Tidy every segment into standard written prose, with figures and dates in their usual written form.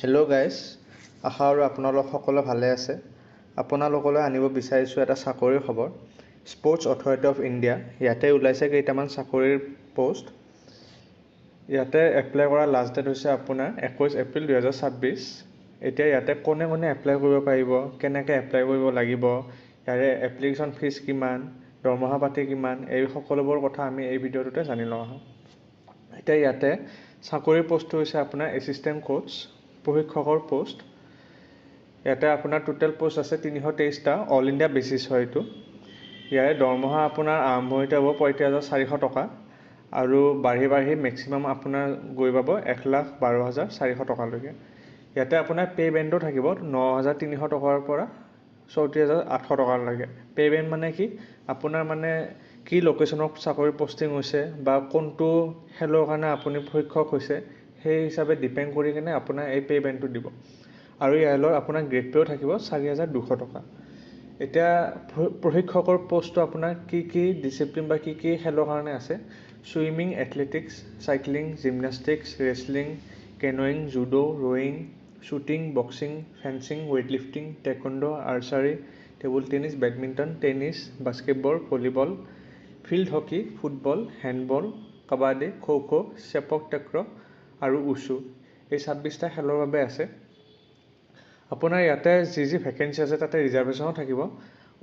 Hello' guys, আশা আৰু আপোনালোক সকলো ভালে আছে। আপোনালোকলৈ আনিব বিচাৰিছোঁ এটা চাকৰিৰ খবৰ। স্পৰ্টছ অথৰিটি অফ ইণ্ডিয়া, ইয়াতে ওলাইছে কেইটামান চাকৰিৰ পোষ্ট। ইয়াতে এপ্লাই কৰা লাষ্ট ডেট হৈছে আপোনাৰ 21 এপ্ৰিল 2026। এতিয়া ইয়াতে কোনে এপ্লাই কৰিব পাৰিব, কেনেকৈ এপ্লাই কৰিব লাগিব, ইয়াৰে এপ্লিকেশ্যন ফিজ কিমান, দৰমহা পাতি কিমান, এই সকলোবোৰ কথা আমি এই ভিডিঅ'টোতে জানি লওঁ আহোঁ। এতিয়া ইয়াতে চাকৰিৰ পোষ্টটো হৈছে আপোনাৰ এছিষ্টেণ্ট কোচ, প্ৰশিক্ষকৰ পোষ্ট। ইয়াতে আপোনাৰ টোটেল পোষ্ট আছে 323টা, অল ইণ্ডিয়া বেচিছ হয় এইটো। ইয়াৰে দৰমহা আপোনাৰ আৰম্ভণিতে হ'ব 35,400 টকা আৰু বাঢ়ি মেক্সিমাম আপোনাৰ গৈ পাব 1,12,400 টকালৈকে। ইয়াতে আপোনাৰ পে' বেণ্ডো থাকিব 9,300 টকাৰ পৰা 34,800 টকালৈকে। পে' বেণ্ড মানে কি, আপোনাৰ মানে কি লোকেশ্যনত চাকৰি পষ্টিং হৈছে বা কোনটো খেলৰ কাৰণে আপুনি প্ৰশিক্ষক হৈছে, সেই হিচাপে ডিপেণ্ড কৰি কিনে আপোনাৰ এই পে' বেণ্ডটো দিব। আৰু ইয়ালৈ আপোনাৰ গ্ৰেড পে'ও থাকিব 4,200 টকা। এতিয়া প্ৰশিক্ষকৰ পষ্টটো আপোনাৰ কি ডিচিপ্লিন বা কি খেলৰ কাৰণে আছে: swimming, athletics, cycling, gymnastics, wrestling, canoeing, judo, rowing, shooting, boxing, fencing, weightlifting, taekwondo, archery, table tennis, badminton, tennis, basketball, volleyball, field hockey, football, handball, kabaddi, kho kho, sepak takraw আৰু উছু। এই 26টা খেলৰ বাবে আছে। আপোনাৰ ইয়াতে যি ভেকেঞ্চি আছে তাতে ৰিজাৰ্ভেশ্যনো থাকিব।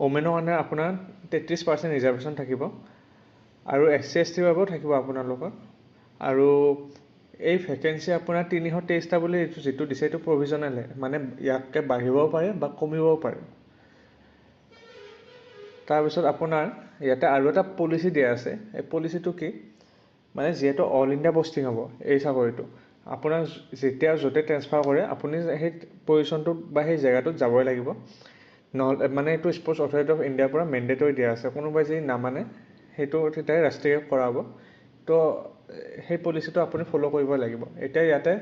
ওমেনৰ কাৰণে আপোনাৰ 33% ৰিজাৰ্ভেশ্যন থাকিব আৰু SC STৰ বাবেও থাকিব আপোনালোকৰ। আৰু এই ভেকেঞ্চি আপোনাৰ 323টা বুলি যিটো দিছে এইটো প্ৰভিজনেলহে, মানে ইয়াতকৈ বাঢ়িবও পাৰে বা কমিবও পাৰে। তাৰপিছত আপোনাৰ ইয়াতে আৰু এটা পলিচি দিয়া আছে। এই পলিচিটো কি, মানে যিহেতু অল ইণ্ডিয়া পষ্টিং হ'ব এই চাকৰিটো, আপোনাৰ যেতিয়া য'তে ট্ৰেন্সফাৰ কৰে আপুনি সেই পজিশ্যনটোত বা সেই জেগাটোত যাবই লাগিব। নহ'লে মানে এইটো স্পৰ্টছ অথৰিটি অফ ইণ্ডিয়াৰ পৰা মেণ্ডেটৰী দিয়া আছে। কোনোবাই যদি নামানে সেইটো তেতিয়া ৰাষ্ট্ৰীয় কৰাব। তো সেই পলিচিটো আপুনি ফ'ল' কৰিব লাগিব। এতিয়া ইয়াতে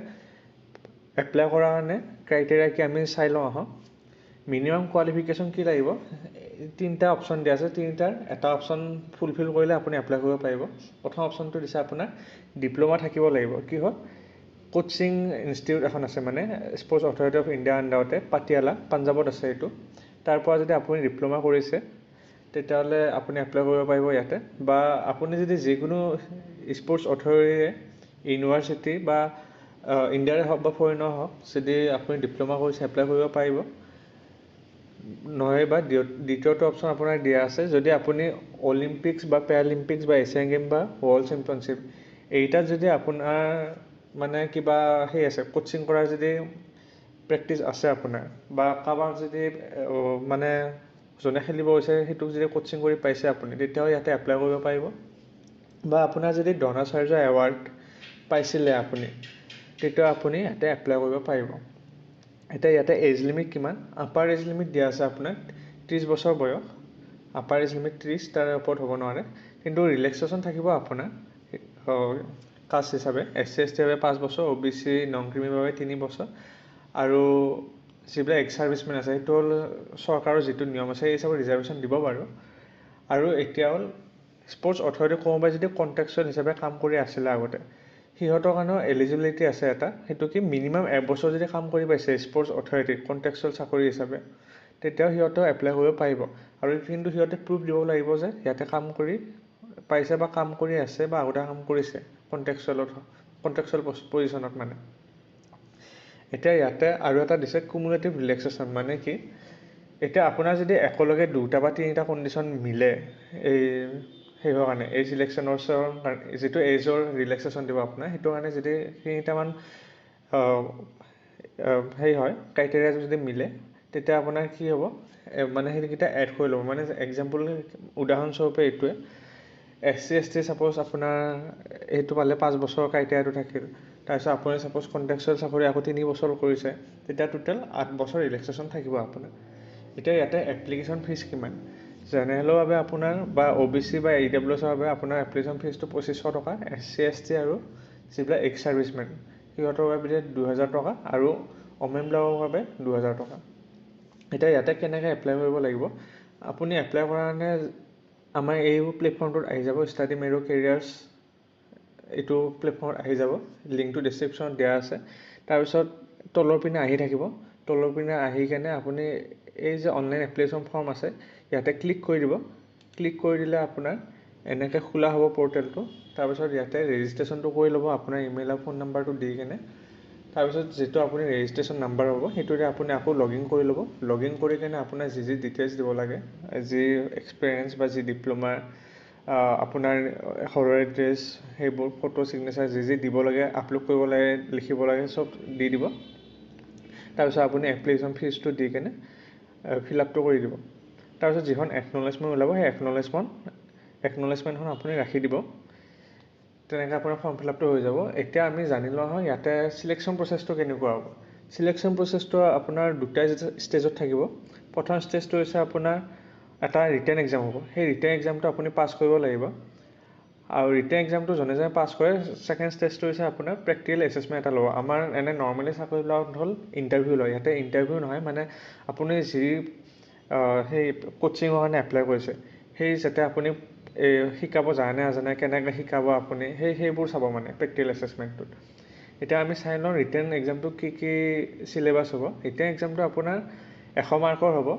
এপ্লাই কৰাৰ কাৰণে ক্ৰাইটেৰিয়া কি আমি চাই লওঁ আহক। মিনিমাম কোৱালিফিকেশ্যন কি লাগিব, 3টা অপশ্যন দিয়া আছে। 3টাৰ এটা অপশ্যন ফুলফিল কৰিলে আপুনি এপ্লাই কৰিব পাৰিব। প্ৰথম অপশ্যনটো দিছে আপোনাৰ ডিপ্ল'মা থাকিব লাগিব। কি হয়, কোচিং ইনষ্টিটিউট এখন আছে, মানে স্পৰ্টছ অথৰিটি অফ ইণ্ডিয়াৰ আণ্ডাৰতে, পাটিয়ালা, পাঞ্জাৱত আছে এইটো। তাৰ পৰা যদি আপুনি ডিপ্ল'মা কৰিছে তেতিয়াহ'লে আপুনি এপ্লাই কৰিব পাৰিব ইয়াতে। বা আপুনি যদি যিকোনো স্পৰ্টছ অথৰিটিৰে ইউনিভাৰ্চিটি বা ইণ্ডিয়াৰে হওক বা ফৰেইনৰ হওক, যদি আপুনি ডিপ্ল'মা কৰিছে এপ্লাই কৰিব পাৰিব। নহয় বা দ্বিতীয়টো অপশ্যন আপোনাৰ দিয়া আছে, যদি আপুনি অলিম্পিক্স বা পেৰালিম্পিক্স বা এছিয়ান গেম বা ৱৰ্ল্ড চেম্পিয়নশ্বিপ এইটাত যদি আপোনাৰ মানে কিবা সেই আছে, কোচিং কৰাৰ যদি প্ৰেক্টিচ আছে আপোনাৰ, বা কাৰোবাক যদি মানে যোনে খেলিব গৈছে সেইটোক যদি কোচিং কৰি পাইছে আপুনি, তেতিয়াও ইয়াতে এপ্লাই কৰিব পাৰিব। বা আপোনাৰ যদি দ্ৰোণাচাৰ্য এৱাৰ্ড পাইছিলে আপুনি, তেতিয়া আপুনি ইয়াতে এপ্লাই কৰিব পাৰিব। এতিয়া ইয়াতে এজ লিমিট কিমান, আপাৰ এজ লিমিট দিয়া আছে আপোনাৰ 30 বছৰ বয়স। আপাৰ এজ লিমিট 30, তাৰ ওপৰত হ'ব নোৱাৰে। কিন্তু ৰিলেক্সেশ্যন থাকিব আপোনাৰ কাষ্ট হিচাপে। SC STৰ বাবে 5 বছৰ, OBC নন ক্ৰিমিৰ বাবে 3 বছৰ, আৰু যিবিলাক এক্স ছাৰ্ভিচমেন আছে সেইটো হ'ল চৰকাৰৰ যিটো নিয়ম আছে সেই হিচাপে ৰিজাৰ্ভেশ্যন দিব বাৰু। আৰু এতিয়া হ'ল স্পৰ্টছ অথৰিটি কোনোবাই যদি কণ্ট্ৰেকচুৱেল হিচাপে কাম কৰি আছিলে আগতে, সিহঁতৰ কাৰণেও এলিজিবিলিটি আছে এটা। সেইটো কি, মিনিমাম 1 বছৰ যদি কাম কৰি পাইছে স্পৰ্টছ অথৰিটিত কণ্ট্ৰেকচুৱেল চাকৰি হিচাপে, তেতিয়াও সিহঁতেও এপ্লাই কৰিব পাৰিব। আৰু কিন্তু সিহঁতে প্ৰুফ দিব লাগিব যে ইয়াতে কাম কৰি পাইছে বা কাম কৰি আছে বা আগতে কাম কৰিছে কণ্ট্ৰেকচুৱেল পজিশ্যনত মানে। এতিয়া ইয়াতে আৰু এটা দিছে কুমুলেটিভ ৰিলেক্সেশ্যন। মানে কি, এতিয়া আপোনাৰ যদি একেলগে 2টা বা 3টা কণ্ডিশ্যন মিলে এই সেইৰ কাৰণে, এজ ৰিলেক্সেশ্যনৰ যিটো এজৰ ৰিলেক্সেশ্যন দিব আপোনাৰ, সেইটো কাৰণে যদি 3টামান সেই হয় ক্ৰাইটেৰিয়া যদি মিলে, তেতিয়া আপোনাৰ কি হ'ব, মানে সেইকেইটা এড কৰি ল'ব। মানে এক্সাম্পল উদাহৰণস্বৰূপে এইটোৱে, SC ST ছাপ'জ আপোনাৰ সেইটো পালে 5 বছৰৰ ক্ৰাইটেৰিয়াটো থাকিল। তাৰপিছত আপুনি ছাপ'জ কণ্ট্ৰেকচুৱেল চাকৰি আকৌ 3 বছৰ কৰিছে, তেতিয়া টোটেল 8 বছৰ ৰিলেক্সেশ্যন থাকিব আপোনাৰ। এতিয়া ইয়াতে এপ্লিকেশ্যন ফিজ কিমান, জেনেৰেলৰ বাবে আপোনাৰ বা OBC বা EWSৰ বাবে আপোনাৰ এপ্লিকেশ্যন ফিজটো 2500 টকা। SC ST আৰু যিবিলাক এক্স ছাৰ্ভিচমেন সিহঁতৰ বাবে 2000 টকা, আৰু ওমেনবিলাকৰ বাবে 2000 টকা। এতিয়া ইয়াতে কেনেকৈ এপ্লাই কৰিব লাগিব, আপুনি এপ্লাই কৰাৰ কাৰণে আমাৰ এই প্লেটফৰ্মটোত আহি যাব, ষ্টাডি মেৰো কেৰিয়াৰ্ছ এইটো প্লেটফৰ্মত আহি যাব। লিংকটো ডিছক্ৰিপশ্যনত দিয়া আছে। তাৰপিছত তলৰ পিনে আহি থাকিব। তলৰ পিনে আহি কেনে আপুনি এই যে অনলাইন এপ্লিকেশ্যন ফৰ্ম আছে ইয়াতে ক্লিক কৰি দিব। ক্লিক কৰি দিলে আপোনাৰ এনেকৈ খোলা হ'ব পৰ্টেলটো। তাৰপিছত ইয়াতে ৰেজিষ্ট্ৰেশ্যনটো কৰি ল'ব আপোনাৰ ইমেইল আৰু ফোন নাম্বাৰটো দি কেনে। তাৰপিছত যিটো আপুনি ৰেজিষ্ট্ৰেশ্যন নাম্বাৰ হ'ব সেইটোৰে আপুনি আকৌ লগ ইন কৰি ল'ব। লগ ইন কৰি কেনে আপোনাৰ যি ডিটেইলছ দিব লাগে, যি এক্সপিৰিয়েঞ্চ বা যি ডিপ্ল'মা, আপোনাৰ ঘৰৰ এড্ৰেছ, সেইবোৰ ফটো ছিগনেচাৰ যি দিব লাগে, আপলোড কৰিব লাগে, লিখিব লাগে, চব দি দিব। তাৰপিছত আপুনি এপ্লিকেশ্যন ফিজটো দি কেনে ফিল আপটো কৰি দিব। তাৰপিছত যিখন একনলেজমেণ্ট ওলাব সেই একনলেজমেণ্টখন আপুনি ৰাখি দিব। তেনেকৈ আপোনাৰ ফৰ্ম ফিল আপটো হৈ যাব। এতিয়া আমি জানি লোৱা হয় ইয়াতে চিলেকশ্যন প্ৰচেছটো কেনেকুৱা হ'ব। চিলেকশ্যন প্ৰচেছটো আপোনাৰ দুটা ষ্টেজত থাকিব। প্ৰথম ষ্টেজটো হৈছে আপোনাৰ এটা ৰিটেন এক্সাম হ'ব। সেই ৰিটেন এক্সামটো আপুনি পাছ কৰিব লাগিব। আৰু ৰিটেন এক্সামটো যোনে পাছ কৰে, ছেকেণ্ড ষ্টেজটো হৈছে আপোনাৰ প্ৰেক্টিকেল এছেছমেণ্ট এটা ল'ব। আমাৰ এনে নৰ্মেলি চাকৰিবিলাকত হ'ল ইণ্টাৰভিউ লয়, ইয়াতে ইণ্টাৰভিউ নহয়, মানে আপুনি যি সেই কোচিঙৰ কাৰণে এপ্লাই কৰিছে সেই যাতে আপুনি শিকাব জানে নাজানে, কেনেকৈ শিকাব আপুনি, সেইবোৰ চাব মানে প্ৰেক্টিকেল এছেছমেণ্টটোত। এতিয়া আমি চাই লওঁ ৰিটেন এক্সামটো কি চিলেবাছ হ'ব। ৰিটেন এক্সামটো আপোনাৰ 100 মাৰ্কৰ হ'ব।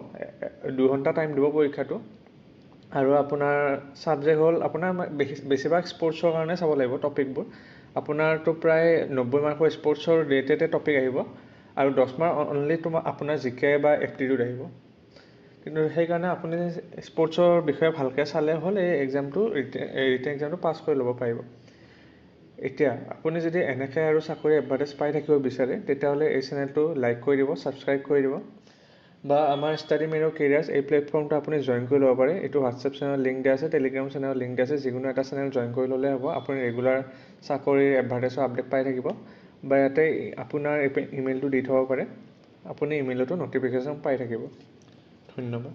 2 ঘণ্টা টাইম দিব পৰীক্ষাটো। আৰু আপোনাৰ ছাবজেক্ট হ'ল আপোনাৰ বেছিভাগ স্পৰ্টছৰ কাৰণে চাব লাগিব টপিকবোৰ। আপোনাৰতো প্ৰায় 90 মাৰ্কৰ স্পৰ্টছৰ ৰিলেটেডে টপিক আহিব আৰু 10 মাৰ্ক অনলি আপোনাৰ জিকে বা এপ্টিটিউড আহিব। কিন্তু সেইকাৰণে আপুনি স্পৰ্টছৰ বিষয়ে ভালকৈ চালে হ'ল এই ৰিটেন এক্সামটো পাছ কৰি ল'ব পাৰিব। এতিয়া আপুনি যদি এনেকৈ আৰু চাকৰি এডভাৰ্টাইজ পাই থাকিব বিচাৰে তেতিয়াহ'লে এই চেনেলটো লাইক কৰি দিব, ছাবস্ক্ৰাইব কৰি দিব, বা আমাৰ ষ্টাডি মেৰ কেৰিয়াৰ্ছ এই প্লেটফৰ্মটো আপুনি জইন কৰি ল'ব পাৰে। এইটো হোৱাটছএপ চেনেলৰ লিংক দিয়া আছে, টেলিগ্ৰাম চেনেলৰ লিংক দিয়া আছে। যিকোনো এটা চেনেল জইন কৰি ল'লে হ'ব। আপুনি ৰেগুলাৰ চাকৰিৰ এডভাৰ্টাইজৰ আপডেট পাই থাকিব, বা ইয়াতে আপোনাৰ ইমেইলটো দি থ'ব পাৰে। আপুনি ইমেইলতো ন'টিফিকেশ্যন পাই থাকিব। ধন্যবাদ।